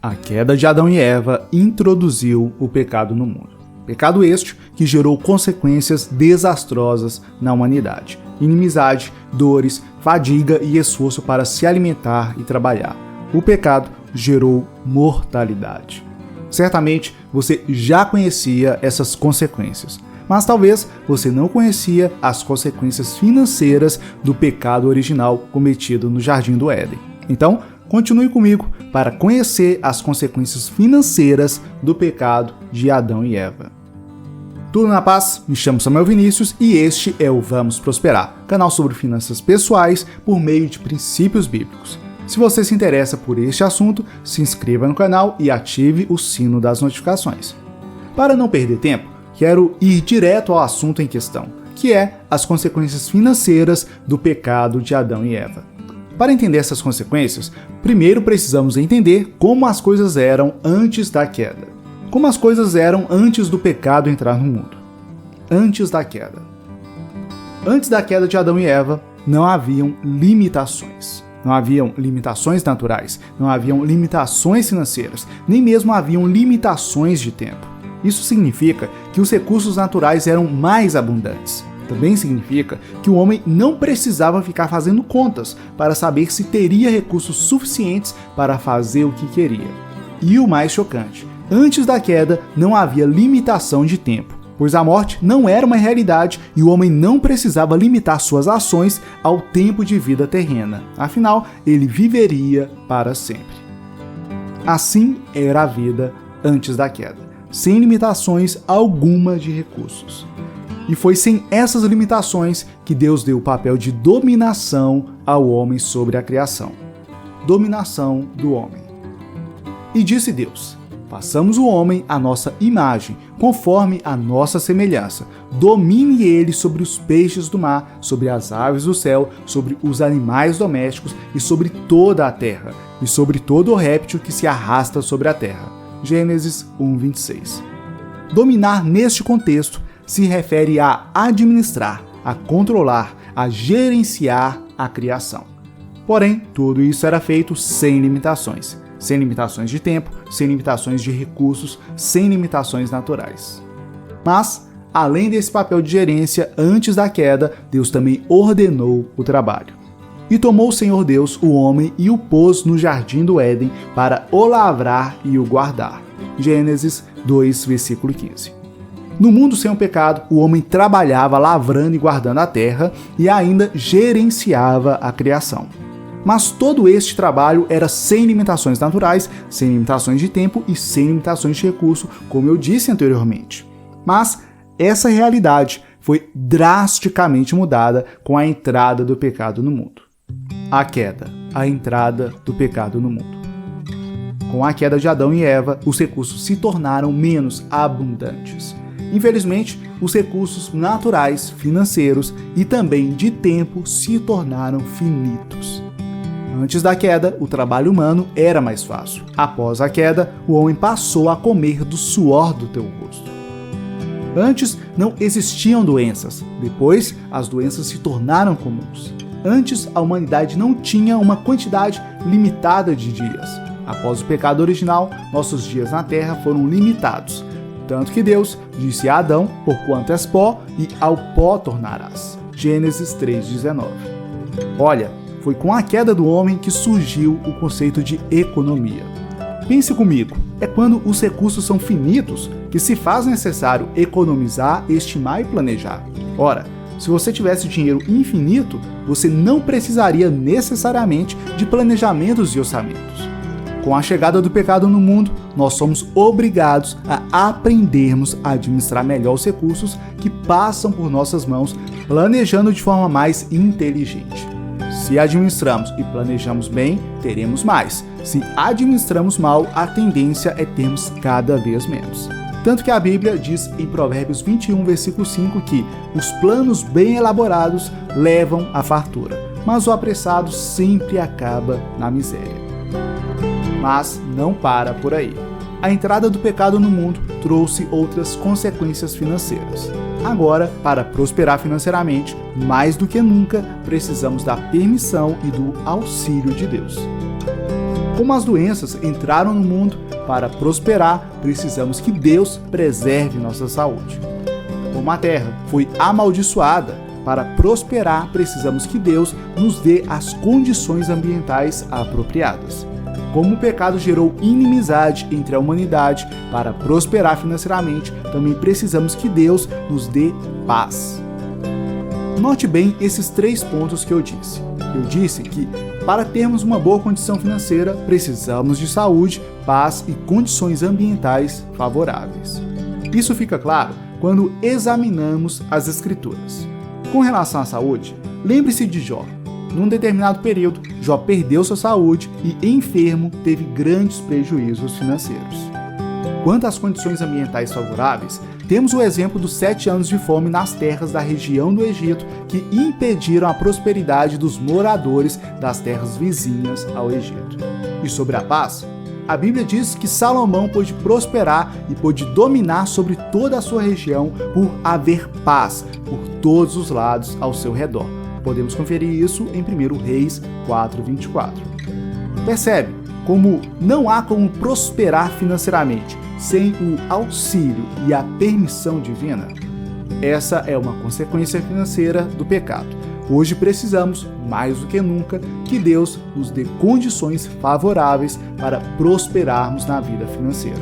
A queda de Adão e Eva introduziu o pecado no mundo. Pecado este que gerou consequências desastrosas na humanidade. Inimizade, dores, fadiga e esforço para se alimentar e trabalhar. O pecado gerou mortalidade. Certamente você já conhecia essas consequências, mas talvez você não conhecia as consequências financeiras do pecado original cometido no Jardim do Éden. Então, continue comigo para conhecer as consequências financeiras do pecado de Adão e Eva. Tudo na paz? Me chamo Samuel Vinícius e este é o Vamos Prosperar, canal sobre finanças pessoais por meio de princípios bíblicos. Se você se interessa por este assunto, se inscreva no canal e ative o sino das notificações. Para não perder tempo, quero ir direto ao assunto em questão, que é as consequências financeiras do pecado de Adão e Eva. Para entender essas consequências, primeiro precisamos entender como as coisas eram antes da queda. Como as coisas eram antes do pecado entrar no mundo. Antes da queda. Antes da queda de Adão e Eva, não haviam limitações. Não haviam limitações naturais, não haviam limitações financeiras, nem mesmo haviam limitações de tempo. Isso significa que os recursos naturais eram mais abundantes. Também significa que o homem não precisava ficar fazendo contas para saber se teria recursos suficientes para fazer o que queria. E o mais chocante, antes da queda não havia limitação de tempo, pois a morte não era uma realidade e o homem não precisava limitar suas ações ao tempo de vida terrena. Afinal, ele viveria para sempre. Assim era a vida antes da queda, sem limitações alguma de recursos. E foi sem essas limitações que Deus deu o papel de dominação ao homem sobre a criação. Dominação do homem. E disse Deus: façamos o homem à nossa imagem, conforme a nossa semelhança. Domine ele sobre os peixes do mar, sobre as aves do céu, sobre os animais domésticos e sobre toda a terra, e sobre todo o réptil que se arrasta sobre a terra. Gênesis 1:26. Dominar neste contexto se refere a administrar, a controlar, a gerenciar a criação. Porém, tudo isso era feito sem limitações. Sem limitações de tempo, sem limitações de recursos, sem limitações naturais. Mas, além desse papel de gerência, antes da queda, Deus também ordenou o trabalho. E tomou o Senhor Deus o homem e o pôs no jardim do Éden para o lavrar e o guardar. Gênesis 2, versículo 15. No mundo sem o pecado, o homem trabalhava lavrando e guardando a terra e ainda gerenciava a criação. Mas todo este trabalho era sem limitações naturais, sem limitações de tempo e sem limitações de recurso, como eu disse anteriormente. Mas essa realidade foi drasticamente mudada com a entrada do pecado no mundo. A queda, a entrada do pecado no mundo. Com a queda de Adão e Eva, os recursos se tornaram menos abundantes. Infelizmente, os recursos naturais, financeiros e também de tempo se tornaram finitos. Antes da queda, o trabalho humano era mais fácil. Após a queda, o homem passou a comer do suor do teu rosto. Antes não existiam doenças, depois as doenças se tornaram comuns. Antes a humanidade não tinha uma quantidade limitada de dias. Após o pecado original, nossos dias na terra foram limitados. Tanto que Deus disse a Adão: porquanto és pó, e ao pó tornarás. Gênesis 3:19. Olha, foi com a queda do homem que surgiu o conceito de economia. Pense comigo, é quando os recursos são finitos que se faz necessário economizar, estimar e planejar. Ora, se você tivesse dinheiro infinito, você não precisaria necessariamente de planejamentos e orçamentos. Com a chegada do pecado no mundo, nós somos obrigados a aprendermos a administrar melhor os recursos que passam por nossas mãos, planejando de forma mais inteligente. Se administramos e planejamos bem, teremos mais. Se administramos mal, a tendência é termos cada vez menos. Tanto que a Bíblia diz em Provérbios 21, versículo 5, que os planos bem elaborados levam à fartura, mas o apressado sempre acaba na miséria. Mas não para por aí. A entrada do pecado no mundo trouxe outras consequências financeiras. Agora, para prosperar financeiramente, mais do que nunca, precisamos da permissão e do auxílio de Deus. Como as doenças entraram no mundo, para prosperar, precisamos que Deus preserve nossa saúde. Como a terra foi amaldiçoada, para prosperar, precisamos que Deus nos dê as condições ambientais apropriadas. Como o pecado gerou inimizade entre a humanidade, para prosperar financeiramente, também precisamos que Deus nos dê paz. Note bem esses 3 pontos que eu disse. Eu disse que, para termos uma boa condição financeira, precisamos de saúde, paz e condições ambientais favoráveis. Isso fica claro quando examinamos as Escrituras. Com relação à saúde, lembre-se de Jó. Num determinado período, Jó perdeu sua saúde e, enfermo, teve grandes prejuízos financeiros. Quanto às condições ambientais favoráveis, temos o exemplo dos 7 anos de fome nas terras da região do Egito que impediram a prosperidade dos moradores das terras vizinhas ao Egito. E sobre a paz, a Bíblia diz que Salomão pôde prosperar e pôde dominar sobre toda a sua região por haver paz por todos os lados ao seu redor. Podemos conferir isso em 1 Reis 4:24. Percebe como não há como prosperar financeiramente sem o auxílio e a permissão divina? Essa é uma consequência financeira do pecado. Hoje precisamos, mais do que nunca, que Deus nos dê condições favoráveis para prosperarmos na vida financeira.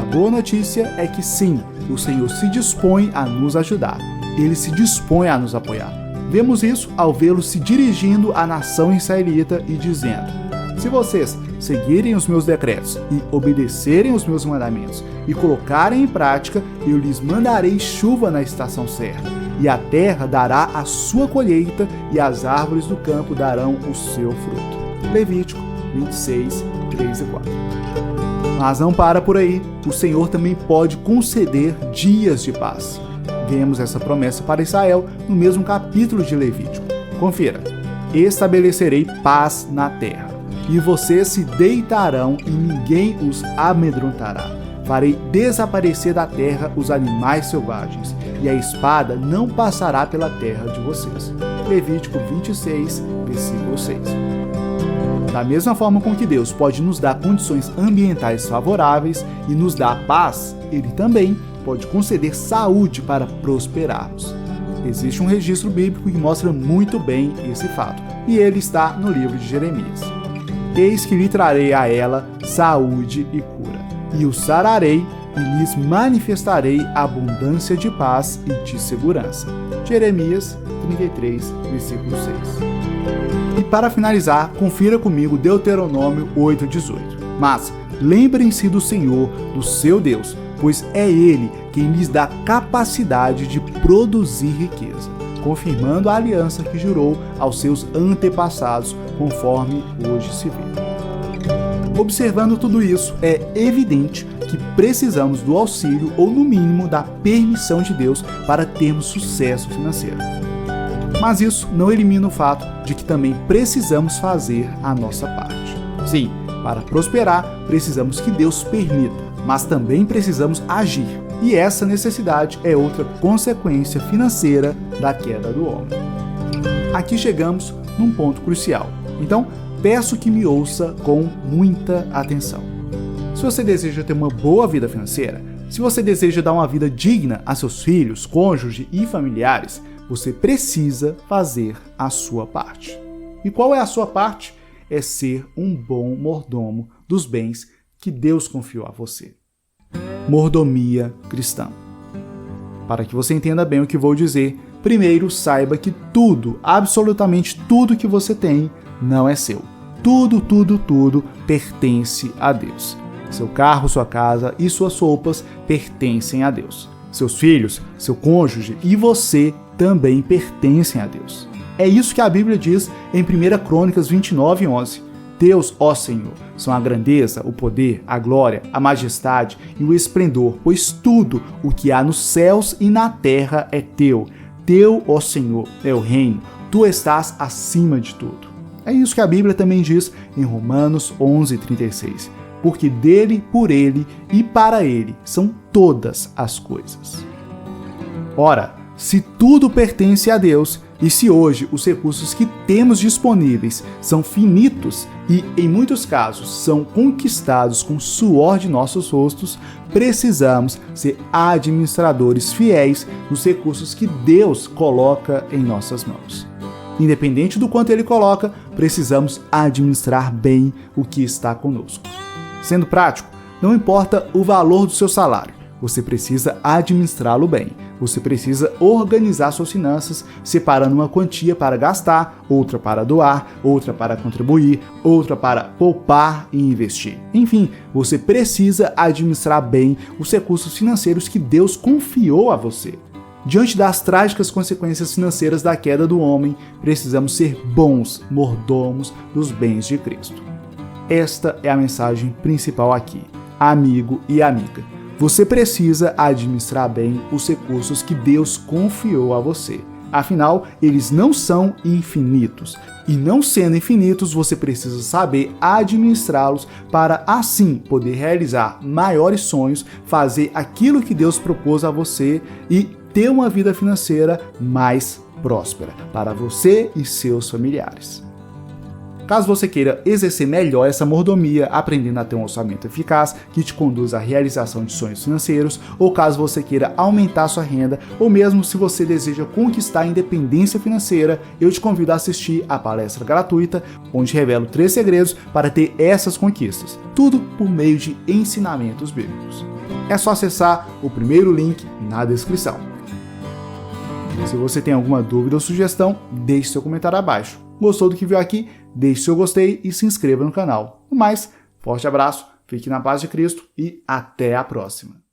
A boa notícia é que sim, o Senhor se dispõe a nos ajudar. Ele se dispõe a nos apoiar. Vemos isso ao vê-lo se dirigindo à nação israelita e dizendo: se vocês seguirem os meus decretos e obedecerem os meus mandamentos e colocarem em prática, eu lhes mandarei chuva na estação certa, e a terra dará a sua colheita e as árvores do campo darão o seu fruto. Levítico 26, 3 e 4. Mas não para por aí, o Senhor também pode conceder dias de paz. Vemos essa promessa para Israel no mesmo capítulo de Levítico. Confira: estabelecerei paz na terra, e vocês se deitarão e ninguém os amedrontará. Farei desaparecer da terra os animais selvagens, e a espada não passará pela terra de vocês. Levítico 26, versículo 6. Da mesma forma com que Deus pode nos dar condições ambientais favoráveis e nos dar paz, Ele também pode conceder saúde para prosperarmos. Existe um registro bíblico que mostra muito bem esse fato, e ele está no livro de Jeremias. Eis que lhe trarei a ela saúde e cura, e o sararei e lhes manifestarei abundância de paz e de segurança. Jeremias 33, versículo 6. E para finalizar, confira comigo Deuteronômio 8:18. Mas lembrem-se do Senhor, do seu Deus, pois é Ele quem lhes dá capacidade de produzir riqueza, confirmando a aliança que jurou aos seus antepassados, conforme hoje se vê. Observando tudo isso, é evidente que precisamos do auxílio ou, no mínimo, da permissão de Deus para termos sucesso financeiro. Mas isso não elimina o fato de que também precisamos fazer a nossa parte. Sim, para prosperar, precisamos que Deus permita, mas também precisamos agir. E essa necessidade é outra consequência financeira da queda do homem. Aqui chegamos num ponto crucial. Então, peço que me ouça com muita atenção. Se você deseja ter uma boa vida financeira, se você deseja dar uma vida digna a seus filhos, cônjuge e familiares, você precisa fazer a sua parte. E qual é a sua parte? É ser um bom mordomo dos bens que Deus confiou a você. Mordomia cristã. Para que você entenda bem o que vou dizer, primeiro saiba que tudo, absolutamente tudo que você tem, não é seu. Tudo pertence a Deus. Seu carro, sua casa e suas roupas pertencem a Deus. Seus filhos, seu cônjuge e você também pertencem a Deus. É isso que a Bíblia diz em 1 Crônicas 29:11. Teus, ó Senhor, são a grandeza, o poder, a glória, a majestade e o esplendor, pois tudo o que há nos céus e na terra é teu. Teu, ó Senhor, é o reino, tu estás acima de tudo. É isso que a Bíblia também diz em Romanos 11:36. Porque dele, por ele e para ele são todas as coisas. Ora, Se tudo pertence a Deus e se hoje os recursos que temos disponíveis são finitos e, em muitos casos, são conquistados com o suor de nossos rostos, precisamos ser administradores fiéis dos recursos que Deus coloca em nossas mãos. Independente do quanto Ele coloca, precisamos administrar bem o que está conosco. Sendo prático, não importa o valor do seu salário, você precisa administrá-lo bem. Você precisa organizar suas finanças, separando uma quantia para gastar, outra para doar, outra para contribuir, outra para poupar e investir. Enfim, você precisa administrar bem os recursos financeiros que Deus confiou a você. Diante das trágicas consequências financeiras da queda do homem, precisamos ser bons mordomos dos bens de Cristo. Esta é a mensagem principal aqui, amigo e amiga. Você precisa administrar bem os recursos que Deus confiou a você. Afinal, eles não são infinitos. E não sendo infinitos, você precisa saber administrá-los para assim poder realizar maiores sonhos, fazer aquilo que Deus propôs a você e ter uma vida financeira mais próspera para você e seus familiares. Caso você queira exercer melhor essa mordomia, aprendendo a ter um orçamento eficaz que te conduz à realização de sonhos financeiros, ou caso você queira aumentar sua renda, ou mesmo se você deseja conquistar a independência financeira, eu te convido a assistir a palestra gratuita, onde revelo 3 segredos para ter essas conquistas, tudo por meio de ensinamentos bíblicos. É só acessar o primeiro link na descrição. Se você tem alguma dúvida ou sugestão, deixe seu comentário abaixo. Gostou do que viu aqui? Deixe seu gostei e se inscreva no canal. No mais, forte abraço, fique na paz de Cristo e até a próxima.